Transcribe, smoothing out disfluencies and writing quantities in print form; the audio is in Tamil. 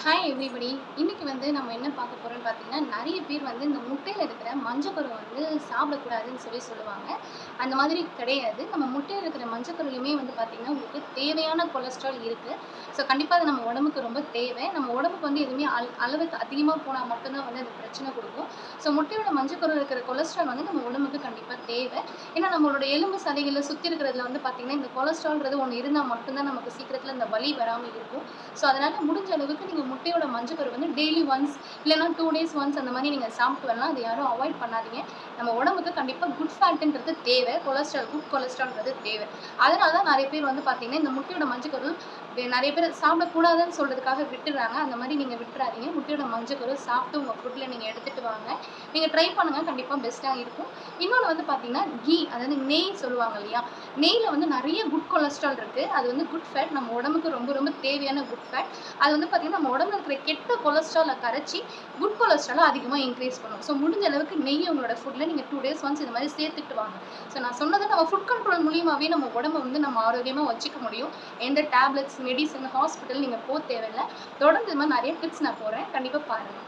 Hi everybody. இன்னைக்கு நம்ம என்ன பார்க்க போறோம்னு பார்த்தீங்கன்னா, நெறைய பேர் இந்த முட்டையில இருக்கிற மஞ்சக்கரு சாப்பிடக்கூடாதுன்னு சொல்லுவாங்க. அந்த மாதிரி கிடையாது. நம்ம முட்டையில இருக்கிற மஞ்சக்கருலையுமே பார்த்தீங்கன்னா, உங்களுக்கு தேவையான கொலஸ்ட்ரால் இருக்கு. ஸோ கண்டிப்பா அது நம்ம உடம்புக்கு ரொம்ப தேவை. நம்ம உடம்புக்கு எதுவுமே அளவுக்கு அதிகமா போனா மட்டும் தான் அது பிரச்சனை குடுக்கும். ஸோ முட்டையோட மஞ்சக்கருல இருக்கிற கொலஸ்ட்ரால் நம்ம உடம்புக்கு கண்டிப்பா தேவை. ஏன்னா நம்மளோட எலும்பு சதைகள சுத்தி இருக்கிறதுல பார்த்தீங்கன்னா, இந்த கொலஸ்ட்ரால்ன்றது ஒண்ணு இருந்தா மட்டும் தான் நமக்கு சீக்கிரத்தில இந்த வலி வராம இருக்கும். ஸோ அதனால முடிஞ்ச அளவுக்கு நீங்க முட்டையோட மஞ்சக்கரு டெய்லி ஒன்ஸ் இல்லைன்னா 2 டேஸ் ஒன்ஸ் அந்த மாதிரி நீங்க சாப்பிட்டு வரலாம். அது யாரும் அவாய்ட் பண்ணாதீங்க. நம்ம உடம்புக்கு கண்டிப்பா குட் ஃபேட்ன்றது தேவை. குட் கொலஸ்ட்ரால்ன்றது தேவை. அதனால தான் நெறைய பேர் பார்த்தீங்கன்னா, இந்த முட்டையோட மஞ்சக்கரு நெறைய பேர் சாப்பிடக்கூடாதுன்னு சொல்றதுக்காக விட்டுடுறாங்க. அந்த மாதிரி நீங்க விட்டுறாதீங்க. முட்டையோட மஞ்சக்கரு சாப்பிட்டு உங்க ஃபுட்ல நீங்க எடுத்துட்டு வாங்க. நீங்க ட்ரை பண்ணுங்க. கண்டிப்பா பெஸ்ட்டா இருக்கும். இன்னொன்னு பார்த்தீங்கன்னா, அதாவது நெய் சொல்லுவாங்க இல்லையா? நெய்ல நெறைய குட் கொலஸ்ட்ரால் இருக்கு. அது குட் ஃபேட். நம்ம உடம்புக்கு ரொம்ப ரொம்ப தேவையான குட் ஃபேட். அது பார்த்தீங்கன்னா, நம்ம உடம்புல இருக்கிற கெட்ட கொலஸ்ட்ரால கரைச்சி, குட் கொலஸ்ட்ரால அதிகமா இன்கிரீஸ் பண்ணும். ஸோ முடிஞ்ச அளவுக்கு நெய் உங்களோட ஃபுட்ல நீங்க 2 டேஸ் ஒன்ஸ் இந்த மாதிரி சேர்த்துட்டு வாங்க. ஸோ நான் சொன்னது நம்ம ஃபுட் கண்ட்ரோல் மூலியமாவே நம்ம உடம்ப நம்ம ஆரோக்கியமா வச்சுக்க முடியும். எந்த டேப்லெட்ஸ், மெடிசின், ஹாஸ்பிட்டல் நீங்க தேவையில்ல. தொடர்ந்து இது மாதிரி நெறைய டிப்ஸ் நான் போடுறேன். கண்டிப்பா பாருங்க.